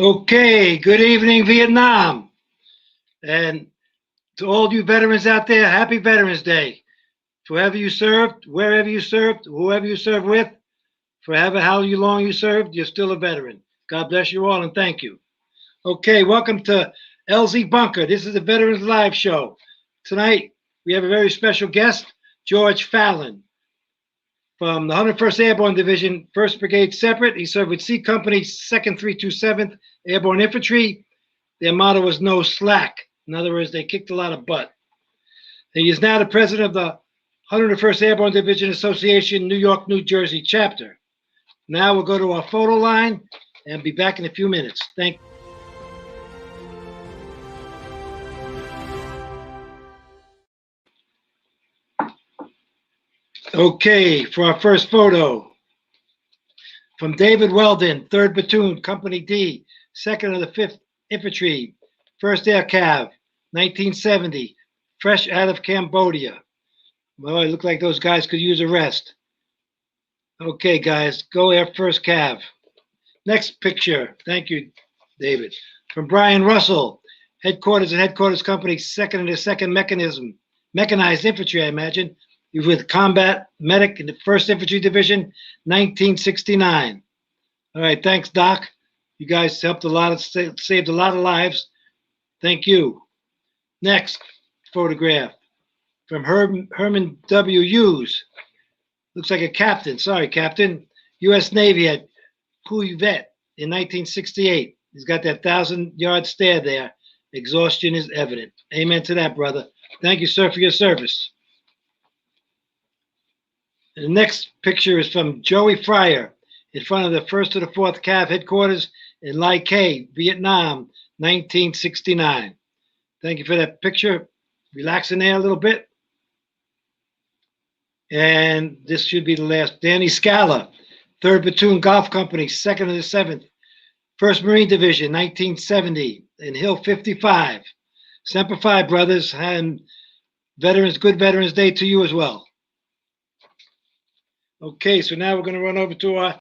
Okay, good evening, Vietnam. And to all you veterans out there, happy Veterans Day. Whoever you served, wherever you served, whoever you served with, forever how long you served, you're still a veteran. God bless you all and thank you. Okay, welcome to LZ Bunker. This is the Veterans Live Show. Tonight, we have a very special guest, George Fallon, from the 101st Airborne Division, 1st Brigade Separate. He served with C Company, 2nd 327th Airborne Infantry. Their motto was no slack. In other words, they kicked a lot of butt. He is now the president of the 101st Airborne Division Association, New York, New Jersey chapter. Now we'll go to our photo line and be back in a few minutes. Thank you. Okay, for our first photo, from David Weldon, 3rd Platoon, Company D, 2nd of the 5th Infantry, 1st Air Cav, 1970, fresh out of Cambodia. Well, it looked like those guys could use a rest. Okay, guys, go Air 1st Cav. Next picture, thank you, David. From Brian Russell, Headquarters and Headquarters Company, 2nd and the 2nd Mechanized Infantry, I imagine. He was with Combat Medic in the 1st Infantry Division, 1969. All right, thanks, Doc. You guys helped a lot, saved a lot of lives. Thank you. Next photograph from Herman W. Hughes. Looks like a captain. Sorry, Captain. U.S. Navy at Cuyvet in 1968. He's got that 1,000-yard stare there. Exhaustion is evident. Amen to that, brother. Thank you, sir, for your service. The next picture is from Joey Fryer in front of the 1st to the 4th Cav headquarters in Lai Khe, Vietnam, 1969. Thank you for that picture. Relaxing there a little bit. And this should be the last. Danny Scala, 3rd Platoon Golf Company, 2nd of the 7th, 1st Marine Division, 1970, in Hill 55. Semper Fi, brothers, and veterans, good Veterans Day to you as well. Okay, so now we're going to run over to our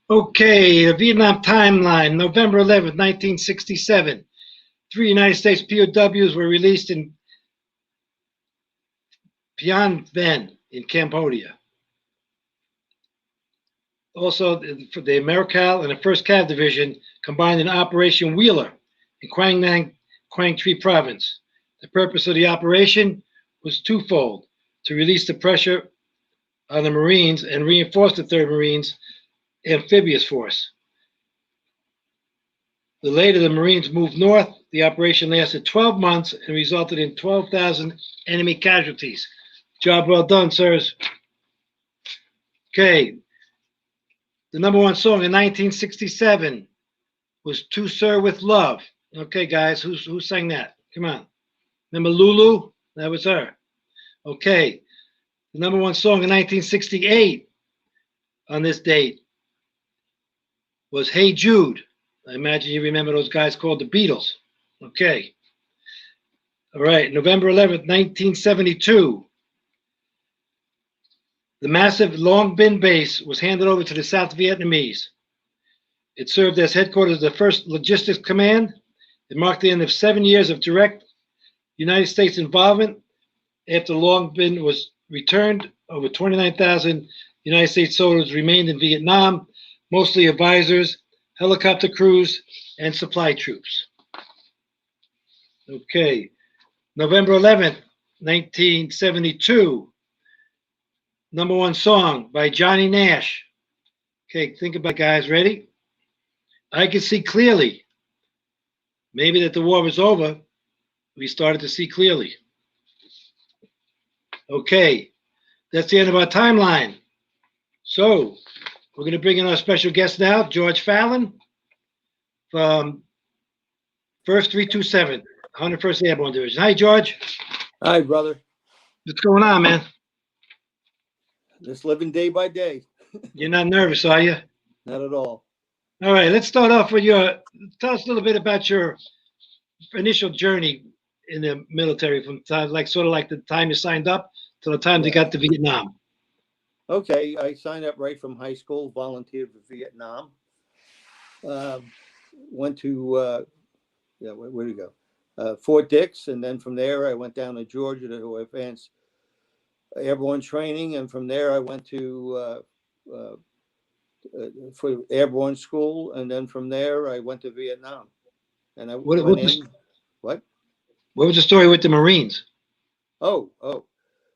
the Vietnam timeline, November 11th, 1967. 3 United States POWs were released in Phnom Penh in Cambodia. Also, for the Americal and the 1st Cav Division combined in Operation Wheeler in Quang Nang, Quang Tri Province. The purpose of the operation was twofold: to release the pressure on the Marines and reinforce the 3rd Marines Amphibious Force. The later the Marines moved north, the operation lasted 12 months and resulted in 12,000 enemy casualties. Job well done, sirs. Okay. The #1 song in 1967 was To Sir With Love. Okay, guys, who sang that? Come on. Remember Lulu? That was her. Okay. The #1 song in 1968 on this date was Hey Jude. I imagine you remember those guys called the Beatles. Okay. All right. November 11th, 1972. The massive Long Binh base was handed over to the South Vietnamese. It served as headquarters of the 1st Logistics Command. It marked the end of 7 years of direct United States involvement. After Long Binh was returned, over 29,000 United States soldiers remained in Vietnam, mostly advisors, helicopter crews, and supply troops. Okay, November 11th, 1972, #1 song by Johnny Nash. Okay, think about it, guys. Ready? I can see clearly. Maybe that the war was over. We started to see clearly. Okay, that's the end of our timeline. So, we're going to bring in our special guest now, George Fallon from 1st 327, 101st Airborne Division. Hi, George. Hi, brother. What's going on, man? Just living day by day. You're not nervous, are you? Not at all. All right, let's start off with tell us a little bit about your initial journey in the military from time, like sort of like the time you signed up to the time you got to Vietnam. Okay, I signed up right from high school, volunteered for Vietnam. Went to, where did we go? Fort Dix, and then from there I went down to Georgia to advance airborne training, and from there I went to for airborne school, and then from there I went to Vietnam, and I What, went what, in. What? what was the story with the Marines? Oh.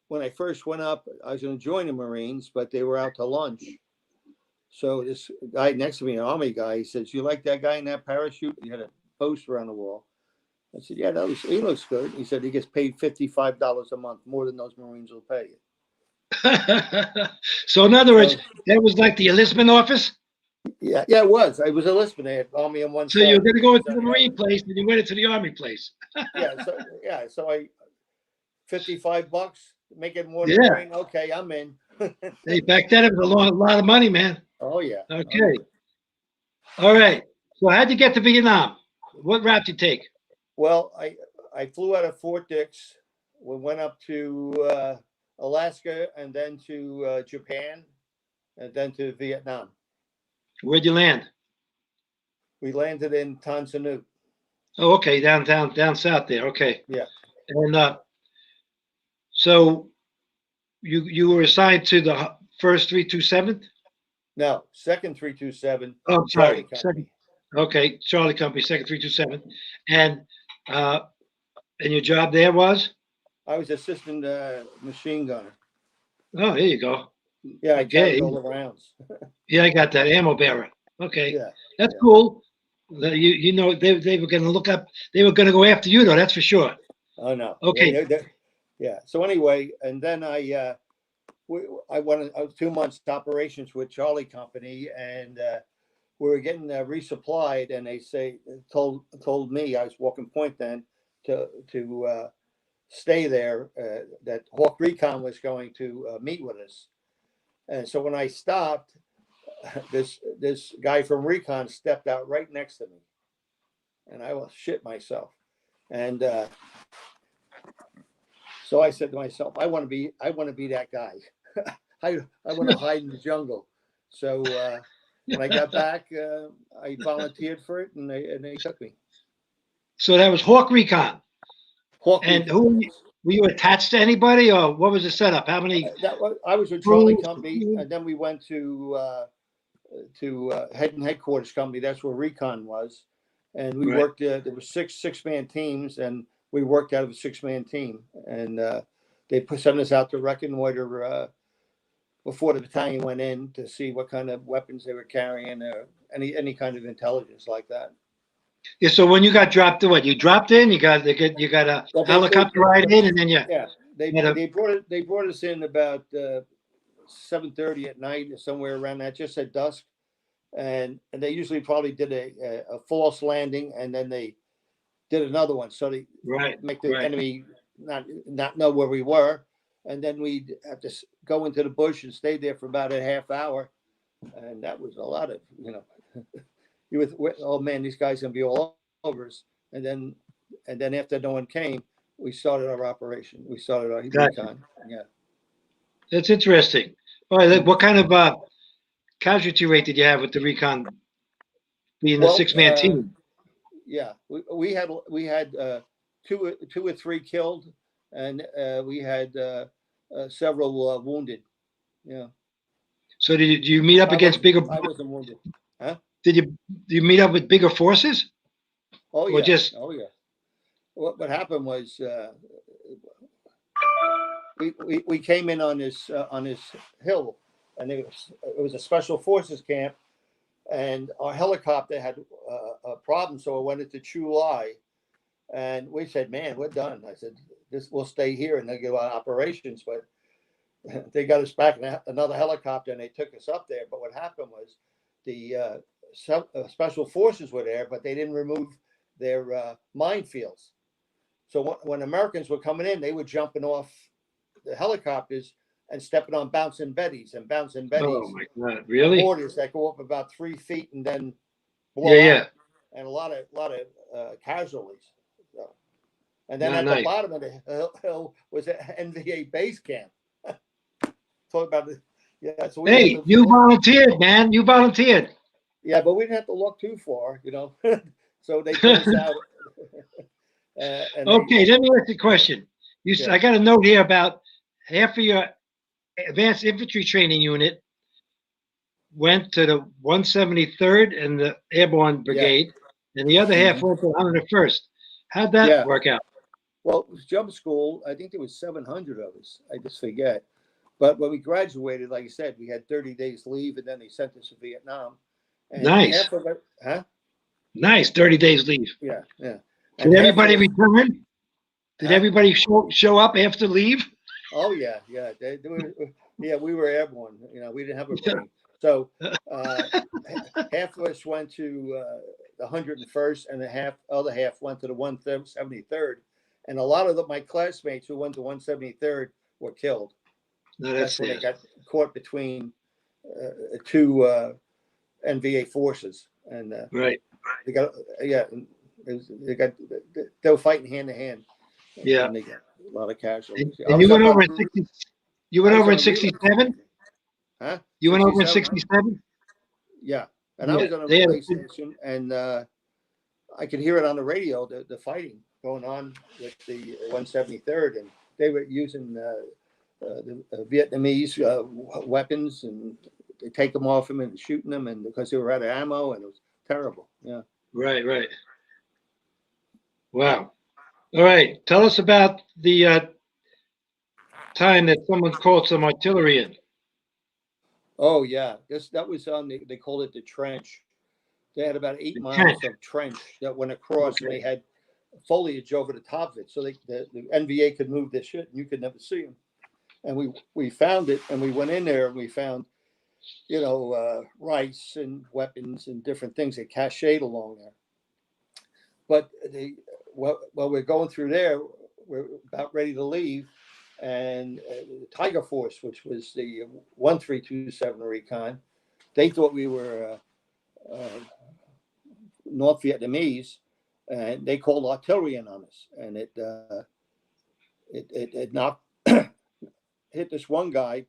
When I first went up, I was going to join the Marines, but they were out to lunch. So this guy next to me, an Army guy, he says, "You like that guy in that parachute?" He had a poster on the wall. I said, "Yeah, he looks good." He said he gets paid $55 a month, more than those Marines will pay you. So in other words, So that was like the enlistment office. yeah, it was. I was a listener. They had Army on one So you side, were going to go Marines into on the the other. Marine place, and you went into the Army place. So I $55, make it more than Yeah. Marine. Okay, I'm in. Hey, back then it was a lot of money, man. Oh yeah. Okay. All right. So how'd you get to Vietnam? What route you take? Well, I flew out of Fort Dix. We went up to Alaska, and then to Japan, and then to Vietnam. Where'd you land? We landed in Tan Son Nhut. Oh, okay, down south there. Okay. Yeah. And so you were assigned to the first 327th? No, second 327, Oh, I'm Charlie sorry. Company. Okay, Charlie Company, second 327. And uh, and your job there was? I was assistant machine gunner. Oh, there you go. Yeah, I Okay. carried all the rounds. Yeah, I got that ammo bearer. Okay, Yeah. that's Yeah. cool. You know they were going to look up. They were going to go after you though. That's for sure. Oh no. Okay. Yeah. So anyway, and then I went 2 months to operations with Charlie Company, and we were getting resupplied, and they told me, I was walking point then, to stay there. That Hawk Recon was going to meet with us, and so when I stopped, this guy from Recon stepped out right next to me, and I will shit myself. And so I said to myself, I want to be that guy. I want to hide in the jungle. So when I got back, I volunteered for it, and they took me. So that was Hawk Recon. Hawk And Recon. were you attached to anybody, or what was the setup? How many? I was with Charlie Company, and then we went to headquarters company. That's where Recon was, and we worked. There were six-man teams, and we worked out of a 6-man team. And they sent us out to reconnoiter before the battalion went in to see what kind of weapons they were carrying, any kind of intelligence like that. Yeah. So when you got dropped, what you dropped in? You got a helicopter ride in, and then they brought us in about 7:30 at night, or somewhere around that, just at dusk, and they usually probably did a false landing, and then they did another one, so they make the enemy not know where we were, and then we'd have to go into the bush and stay there for about a half hour, and that was a lot of you would, oh man, these guys gonna be all over us, and then after no one came, we started our operation. We started our recon. Yeah, that's interesting. All right, what kind of casualty rate did you have with the recon being a 6-man team? Yeah, we had 2 or 3 killed, and we had several wounded. Yeah. So did you meet up against bigger? I wasn't wounded. Huh? Did you meet up with bigger forces? Oh yeah. Or just What happened was we came in on this hill, and it was a special forces camp, and our helicopter had a problem, so it went into Chu Lai, and we said, "Man, we're done." I said, "We'll stay here and they'll give our operations," but they got us back in another helicopter, and they took us up there. But what happened was the special forces were there, but they didn't remove their minefields. So when Americans were coming in, they were jumping off the helicopters and stepping on bouncing betties. Oh my God, really? Mortars that go up about 3 feet and then blow out, and a lot of casualties. So, and then the bottom of the hill was an NVA base camp. Talk about Yeah, so we didn't Hey, have to you look. volunteered, man. You volunteered. Yeah, but we didn't have to look too far, you know. So they put us out, and they Okay, let me ask you a question. yeah. I got a note here about half of your advanced infantry training unit went to the 173rd and the Airborne Yeah. Brigade, and the other half Mhm. went to the 101st. How'd that Yeah. work out? Well, it was jump school. I think there was 700 of us. I just forget. But when we graduated, like I said, we had 30 days leave, and then they sent us to Vietnam. And Nice, half of it, huh? nice. 30 days leave. Yeah, yeah. And Did half of everybody us, return? Did huh? everybody show up after leave? Oh yeah, yeah. They were, yeah, we were airborne. You know, we didn't have a brain. So uh, half of us went to the 101st, and the other half went to the 173rd. And a lot of my classmates who went to 173rd were killed. No, that's That's when they sad. got caught between two NVA forces, and Right. they got yeah, they were fighting hand to hand, Yeah. and they got a lot of casualties. I And you was went up over on in 60. You I went was over on in a relay, 67. huh? You went over in 67, huh? 67. Yeah, and I Yeah. was on a They had relay station, and I could hear it on the radio, the fighting going on with the 173rd, and they were using the Vietnamese weapons, and they take them off them and shooting them, and because they were out of ammo, and it was terrible. Yeah. right. Right. Wow. All right. Tell us about the time that someone called some artillery in. Oh yeah, that was on they called it the trench. They had about eight The tent. miles of trench that went across, and Okay. they had foliage over the top of it, so the NVA could move this shit, and you could never see them. And we found it, and we went in there, and we found rice and weapons and different things that cached along there. But while we're going through there, we're about ready to leave, and the Tiger Force, which was the 1327 recon, they thought we were North Vietnamese, and they called artillery in on us, and it knocked hit this one guy,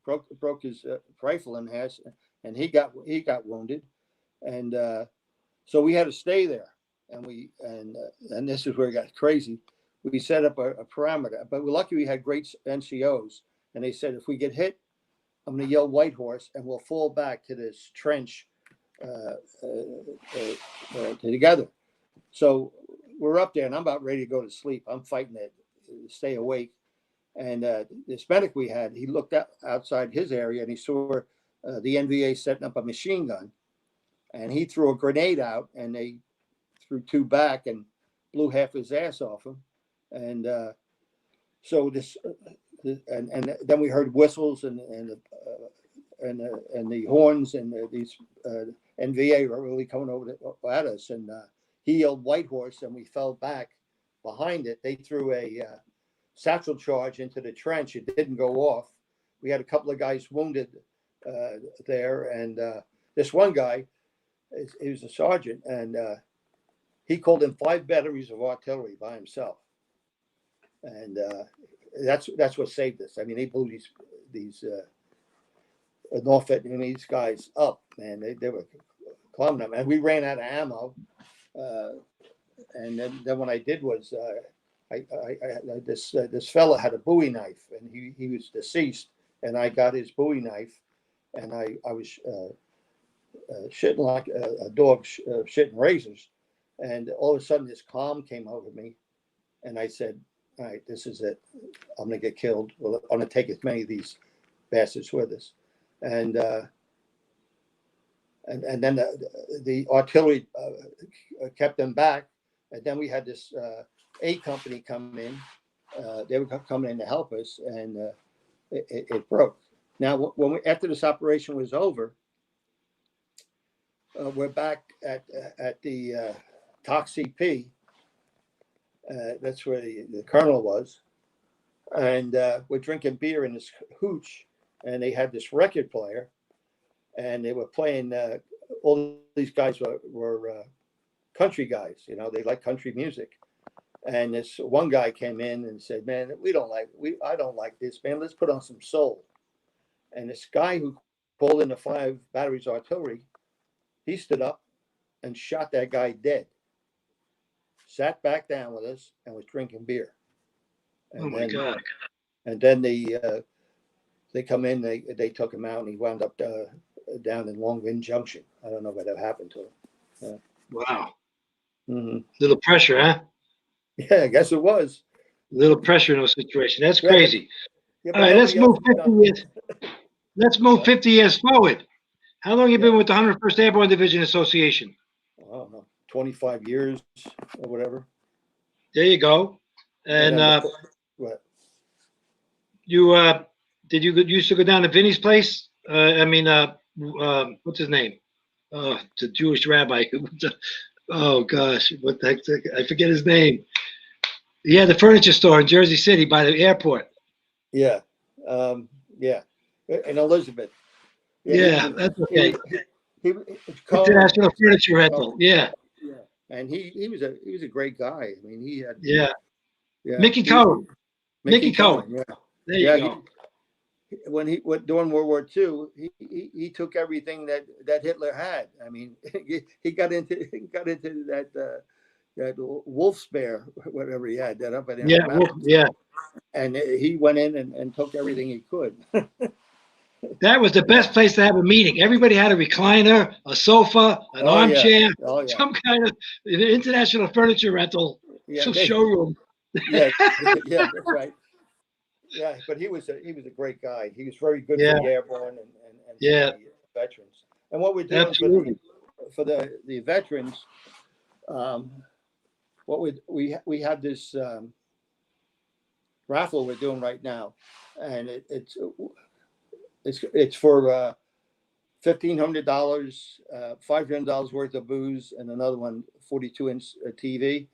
broke his rifle in half, and he got wounded, and so we had to stay there, and this is where it got crazy. We set up a parameter, but we're lucky we had great NCOs, and they said if we get hit, I'm going to yell white horse, and we'll fall back to this trench together. So we're up there, and I'm about ready to go to sleep. I'm fighting to stay awake. And this medic we had, he looked outside his area, and he saw the NVA setting up a machine gun. And he threw a grenade out, and they threw two back and blew half his ass off him. And so this, and then we heard whistles and the horns, and these NVA were really coming over at us. And he yelled white horse, and we fell back behind it. They threw a satchel charge into the trench. It didn't go off. We had a couple of guys wounded there, and this one guy, he was a sergeant, and he called in 5 batteries of artillery by himself, and that's what saved us. I mean, they blew these North Vietnamese guys up, man. They were clubbing them, and we ran out of ammo. Uh, and then what I did was this fella had a Bowie knife, and he was deceased, and I got his Bowie knife, and I was shitting like a dog shitting razors, and all of a sudden this calm came over me, and I said, "All right, this is it. I'm gonna get killed. Well, I'm gonna take as many of these bastards with us," and and then the artillery kept them back, and then we had this A company come in. They were coming in to help us, and it broke. Now, after this operation was over, we're back at the Tox CP. That's where the colonel was, and we're drinking beer in this hooch, and they had this record player, and they were playing. All these guys were country guys, they like country music. And this one guy came in and said, "Man, I don't like this, man. Let's put on some soul." And this guy who called in the 5 batteries artillery, he stood up and shot that guy dead. Sat back down with us and was drinking beer. And Oh my God. And then they come in, they took him out, and he wound up down in Longview Junction. I don't know what happened to him. Wow. Mm-hmm. Little pressure, huh? Yeah, I guess it was. Little pressure in those situations. That's Yeah, crazy. Yeah, All right, let's move 50 years. Let's move 50 years forward. How long have you been with the 101st Airborne Division Association? I don't know, 25 years or whatever. There you go. And what? you did you used to go down to Vinny's place? What's his name? The Jewish rabbi. Oh gosh, what the heck? I forget his name. He had the furniture store in Jersey City by the airport. Yeah, yeah, in Elizabeth. Yeah, that's okay. He International Furniture Rental. Yeah. Yeah, and he was a great guy. I mean, he had Mickey Cohen. Mickey Cohen. Yeah, there you go. When he went during World War II, he took everything that Hitler had. I mean, he got into that wolf bear, whatever he had that up at and he went in and took everything he could. That was the best place to have a meeting. Everybody had a recliner, a sofa, an armchair, some kind of international furniture rental showroom. Yeah, that's right. Yeah, but he was a great guy. He was very good for the airborne and the veterans. And what we're doing for the veterans, we have this raffle we're doing right now, and it's for $1,500, $500 worth of booze, and another one 42-inch TV,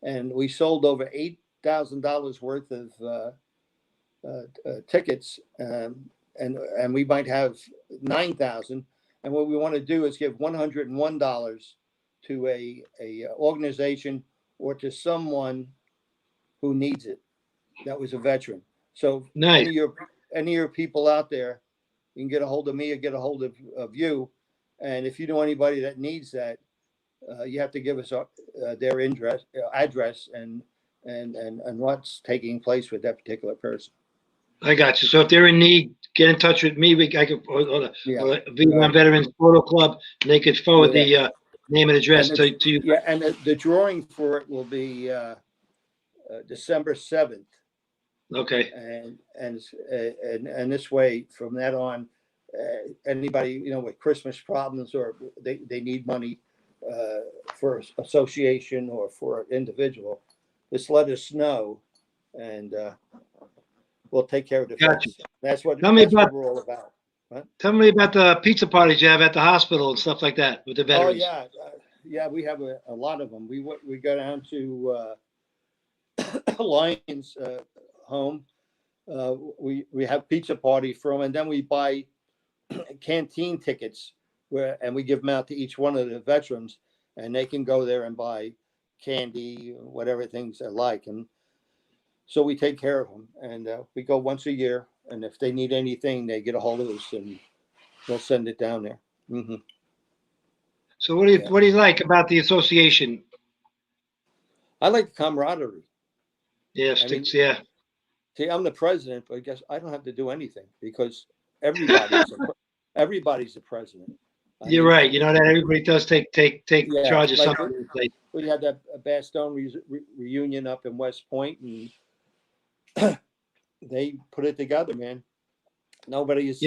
and we sold over $8,000 worth of tickets, and we might have 9,000. And what we want to do is give $101 to a organization or to someone who needs it. That was a veteran. So nice. Any of your people out there, you can get a hold of me or get a hold of you. And if you know anybody that needs that, you have to give us their address and what's taking place with that particular person. I got you. So if they're in need, get in touch with me. I could or the Vietnam Veterans Photo Club, and they could forward the name and address to you. Yeah, and the drawing for it will be December 7th. Okay. And this way, from that on, anybody with Christmas problems or they need money for association or for an individual, just let us know, and we'll take care of the gotcha. That's what we're all about. What? Tell me about the pizza parties you have at the hospital and stuff like that with the veterans. Oh yeah, we have a lot of them. We go down to Lions home. We have pizza party for them, and then we buy canteen tickets and we give them out to each one of the veterans, and they can go there and buy candy, whatever things they like, and so we take care of them. And we go once a year, and if they need anything, they get a hold of us, and we'll send it down there. Mm-hmm. So what do you like about the association? I like the camaraderie. Yeah, See, I'm the president, but I guess I don't have to do anything because everybody's the president. You're right. You know that everybody does take charge of something. We had that Bastogne reunion up in West Point, and they put it together, man. Nobody is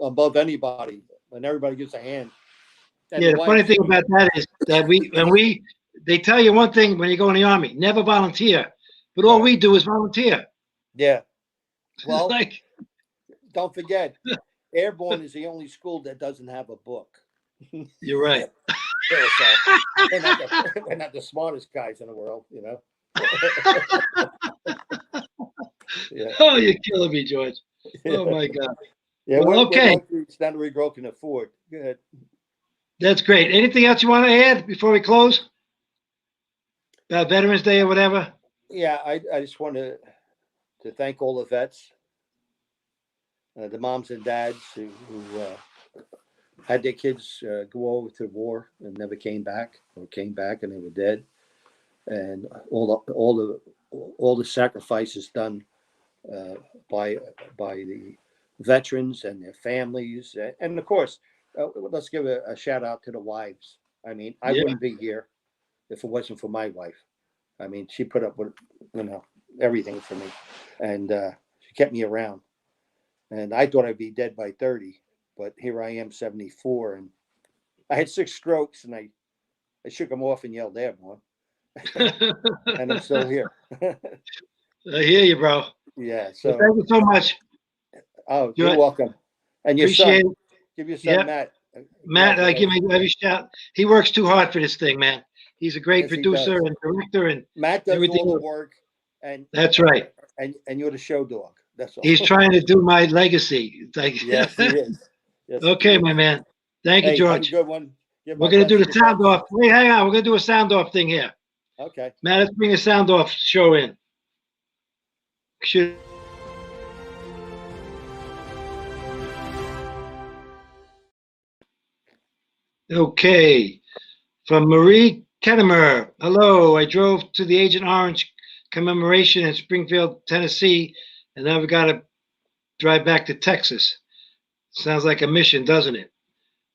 above anybody, and everybody gets a hand. And the funny thing about that is that they tell you one thing when you go in the Army: never volunteer. But all we do is volunteer. Yeah. Well, don't forget, Airborne is the only school that doesn't have a book. You're right. They're not the smartest guys in the world, Yeah. Oh, you're killing me, George. Oh my God. Yeah. Well, okay. It's not we can afford. Go ahead. That's great. Anything else you want to add before we close? About Veterans Day or whatever? Yeah, I just want to thank all the vets. the moms and dads who had their kids go over to the war and never came back, or came back and they were dead, and all the sacrifices done by the veterans and their families, and of course, let's give a shout out to the wives. I mean, I Yeah. wouldn't be here if it wasn't for my wife. I mean, she put up with everything for me, and she kept me around. And I thought I'd be dead by 30, but here I am, 74, and I had 6 strokes, and I shook them off and yelled, "Airborne," and I'm still here. I hear you, bro. Yeah. Well, So, thank you so much. oh, you're welcome. And your Appreciate son, it. give your son Yep. Matt. Matt, I give him every shout. He works too hard for this thing, man. He's a great Yes, he producer does. and director, and Matt does everything. all the work, and That's right. and you're the show dog. That's all. He's trying to do my legacy. It's like, Yes, he is. Yes, he okay, is. my man. Thank you, Hey, have a George. good one. Give We're my gonna do the best to sound Betsy. off. Wait, hang on. We're gonna do a sound off thing here. Okay. Matt, let's bring a sound off show in. Should Okay. From Marie Kennemer. Hello. I drove to the Agent Orange commemoration in Springfield, Tennessee, and now we got to drive back to Texas. Sounds like a mission, doesn't it?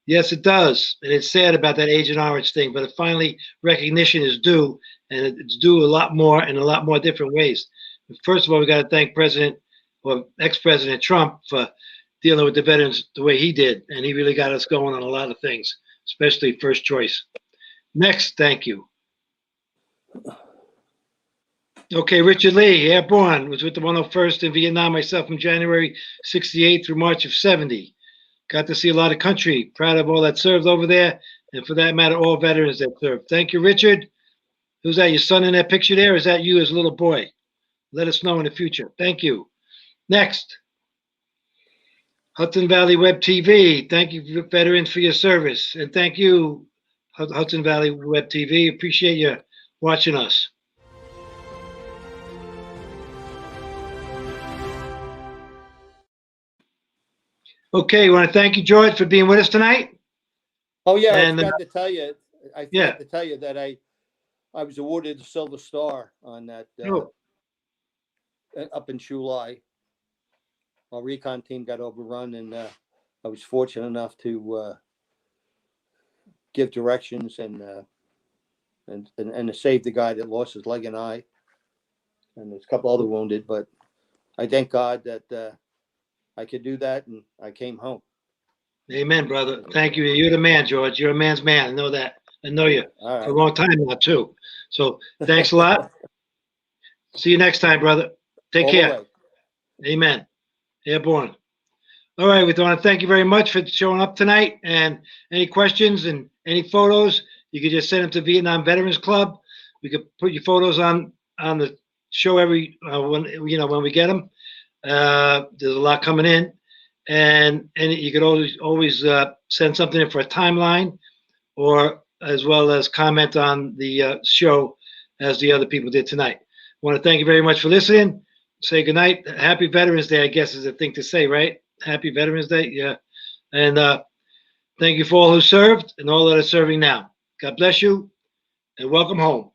Yes, it does. And it's sad about that Agent Orange thing, but finally recognition is due, and it's due a lot more in a lot more different ways. First of all, we got to thank President or ex-President Trump for dealing with the veterans the way he did, and he really got us going on a lot of things, especially first choice. Next, thank you. Okay, Richard Lee, Airborne, was with the 101st in Vietnam myself from January 68 through March of 70. Got to see a lot of country. Proud of all that served over there, and for that matter, all veterans that served. Thank you, Richard. Who's that, your son in that picture there? Or is that you as a little boy? Let us know in the future. Thank you. Next. Hudson Valley Web TV. Thank you, veterans, for your service. And thank you, Hudson Valley Web TV. Appreciate you watching us. Okay, want to thank you, George, for being with us tonight. Oh yeah, And, I forgot to tell you. I forgot yeah. to tell you that I was awarded the Silver Star on that Oh. up in July. Our recon team got overrun, and I was fortunate enough to give directions and to save the guy that lost his leg and eye, and there's a couple other wounded. But I thank God that I could do that, and I came home. Amen, brother. Thank you. You're the man, George. You're a man's man. I know that. I know you All right. for a long time now, too. So thanks a lot. See you next time, brother. Take All the care. way. Amen. Airborne. All right, we want to thank you very much for showing up tonight. And any questions and any photos, you can just send them to Vietnam Veterans Club. We could put your photos on the show every when we get them. There's a lot coming in, and you could always send something in for a timeline, or as well as comment on the show as the other people did tonight. I want to thank you very much for listening. Say goodnight. Happy Veterans Day, I guess, is the thing to say, right? Happy Veterans Day, yeah. And thank you for all who served and all that are serving now. God bless you, and welcome home.